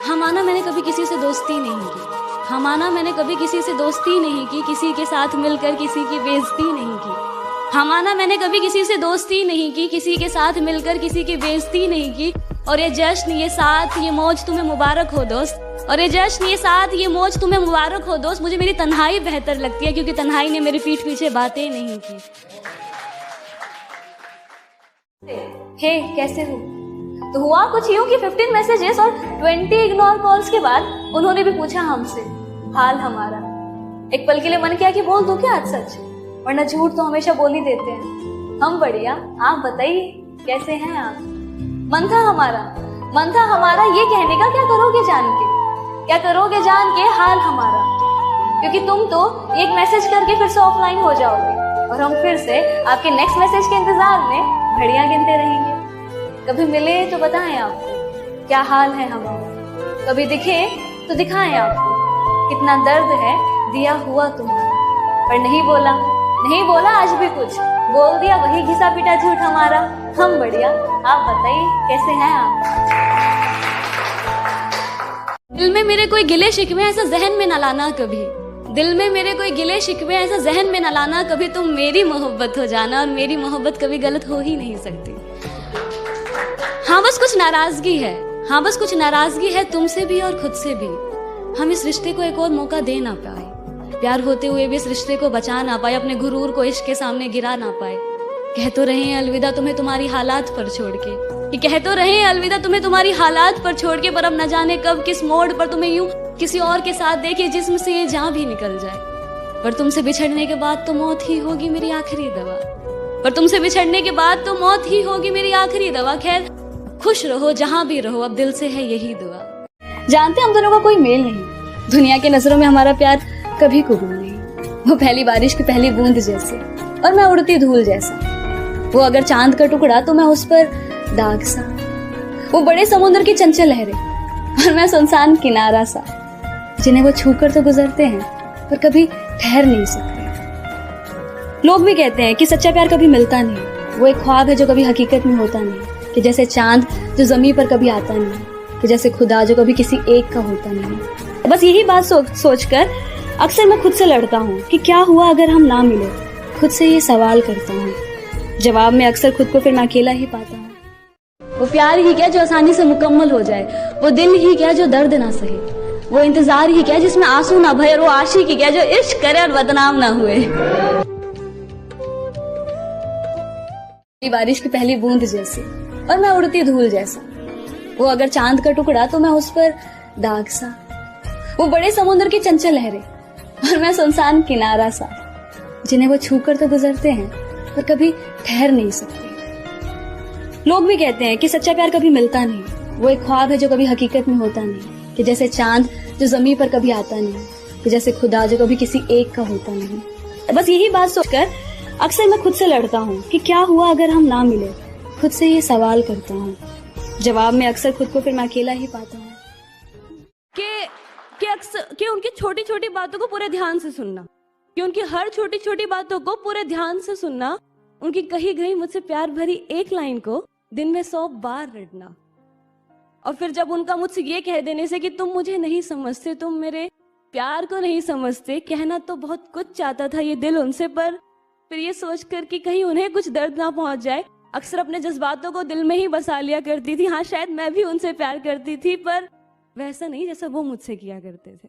हमाना मैंने कभी किसी से दोस्ती नहीं की। हमाना मैंने कभी किसी से दोस्ती नहीं की, किसी के साथ मिलकर किसी की बेइज्जती नहीं की। हमाना मैंने कभी किसी से दोस्ती नहीं की, किसी के साथ मिलकर किसी की बेइज्जती नहीं की। और ये जश्न, ये साथ, ये मौज तुम्हें मुबारक हो दोस्त। और ये जश्न, ये साथ, ये मौज तुम्हें मुबारक हो दोस्त। मुझे मेरी तन्हाई बेहतर लगती है, क्योंकि तन्हाई ने मेरी पीठ पीछे बातें नहीं की। हे कैसे हो? तो हुआ कुछ यूं कि 15 मैसेजेस और 20 इग्नोर कॉल्स के बाद उन्होंने भी पूछा हमसे हाल हमारा। एक पल के लिए मन किया कि बोल दूं क्या आज सच, वरना झूठ तो हमेशा बोल ही देते हैं। हम बढ़िया, आप बताइए कैसे हैं आप? मन था हमारा ये कहने का, क्या करोगे जान के, क्या करोगे जान के हाल हमारा। क्योंकि तुम तो एक मैसेज करके फिर से ऑफलाइन हो जाओगे और हम फिर से आपके नेक्स्ट मैसेज के इंतजार में घड़ियां गिनते रहेंगे। कभी मिले तो बताएं आपको क्या हाल है हमारा, कभी दिखे तो दिखाएं आपको कितना दर्द है दिया हुआ तुम्हारा। पर नहीं बोला आज भी कुछ, बोल दिया वही घिसा पिटा झूठ हमारा। हम बढ़िया, आप बताइए कैसे हैं आप? दिल में मेरे कोई गिले शिकवे ऐसा जहन में न लाना कभी, दिल में मेरे कोई गिले शिकवे ऐसा जहन में न लाना कभी। तुम मेरी मोहब्बत हो जाना, और मेरी मोहब्बत कभी गलत हो ही नहीं सकती। हाँ बस कुछ नाराजगी है तुमसे भी और खुद से भी। हम इस रिश्ते को एक और मौका दे ना पाए, प्यार होते हुए भी इस रिश्ते को बचा ना पाए, अपने गुरूर को इश्क के सामने गिरा ना पाए। कह तो रहे हैं अलविदा तुम्हें तुम्हारी हालात पर छोड़ के, ये कह तो रहे हैं अलविदा तुम्हें तुम्हारी हालात पर छोड़ के। पर अब न जाने कब किस मोड़ पर तुम्हें यूं किसी और के साथ देखे जिस्म से ये जान भी निकल जाए। पर तुमसे बिछड़ने के बाद तो मौत ही होगी मेरी आखिरी दवा, पर तुमसे बिछड़ने के बाद तो मौत ही होगी मेरी आखिरी दवा। खैर खुश रहो जहां भी रहो, अब दिल से है यही दुआ। जानते हम दोनों का कोई मेल नहीं, दुनिया की नजरों में हमारा प्यार कभी कबूल नहीं। वो पहली बारिश की पहली बूंद जैसे और मैं उड़ती धूल जैसा, वो अगर चांद का टुकड़ा तो मैं उस पर दाग सा, वो बड़े समुद्र की चंचल लहरें और मैं सुनसान किनारा सा, जिन्हें वो छूकर तो गुजरते हैं पर कभी ठहर नहीं सकते। लोग भी कहते हैं कि सच्चा प्यार कभी मिलता नहीं, वो एक ख्वाब है जो कभी हकीकत में होता नहीं। कि जैसे चांद जो जमीन पर कभी आता नहीं, कि जैसे खुदा जो कभी किसी एक का होता नहीं। बस यही बात सोचकर अक्सर मैं खुद से लड़ता हूँ कि क्या हुआ अगर हम ना मिले। खुद से ये सवाल करता हूँ, जवाब में अक्सर खुद को फिर मैं अकेला ही पाता हूँ। वो प्यार ही क्या जो आसानी से मुकम्मल हो जाए, वो दिल ही क्या जो दर्द ना सहे, वो इंतजार ही क्या जिसमें आंसू ना भरे, और वो आशिकी क्या जो इश्क करे और बदनाम ना हुए। बारिश की पहली बूंद जैसी और मैं उड़ती धूल जैसा, वो अगर चांद का टुकड़ा तो मैं उस पर दाग सा, वो बड़े समुद्र की चंचल लहरें और मैं सुनसान किनारा सा, जिन्हें वो छूकर तो गुजरते हैं पर कभी ठहर नहीं सकते। लोग भी कहते हैं कि सच्चा प्यार कभी मिलता नहीं, वो एक ख्वाब है जो कभी हकीकत में होता नहीं। कि जैसे चांद जो जमीन पर कभी आता नहीं, कि जैसे खुदा जो कभी किसी एक का होता नहीं। बस यही बात सोचकर अक्सर मैं खुद से लड़ता हूँ कि क्या हुआ अगर हम ना मिले। खुद से ये सवाल करता हूँ, जवाब में अक्सर खुद को फिर मैं अकेला ही पाता हूँ। कि उनकी छोटी छोटी बातों को पूरे ध्यान से सुनना, कि उनकी हर छोटी छोटी बातों को पूरे ध्यान से सुनना, उनकी कही गई मुझसे प्यार भरी एक लाइन को दिन में 100 बार रटना। और फिर जब उनका मुझसे ये कह देने से कि तुम मुझे नहीं समझते, तुम मेरे प्यार को नहीं समझते, कहना तो बहुत कुछ चाहता था ये दिल उनसे, पर फिर ये सोचकर कि कहीं उन्हें कुछ दर्द ना पहुंच जाए, अक्सर अपने जज्बातों को दिल में ही बसा लिया करती थी। हाँ शायद मैं भी उनसे प्यार करती थी, पर वैसा नहीं जैसा वो मुझसे किया करते थे।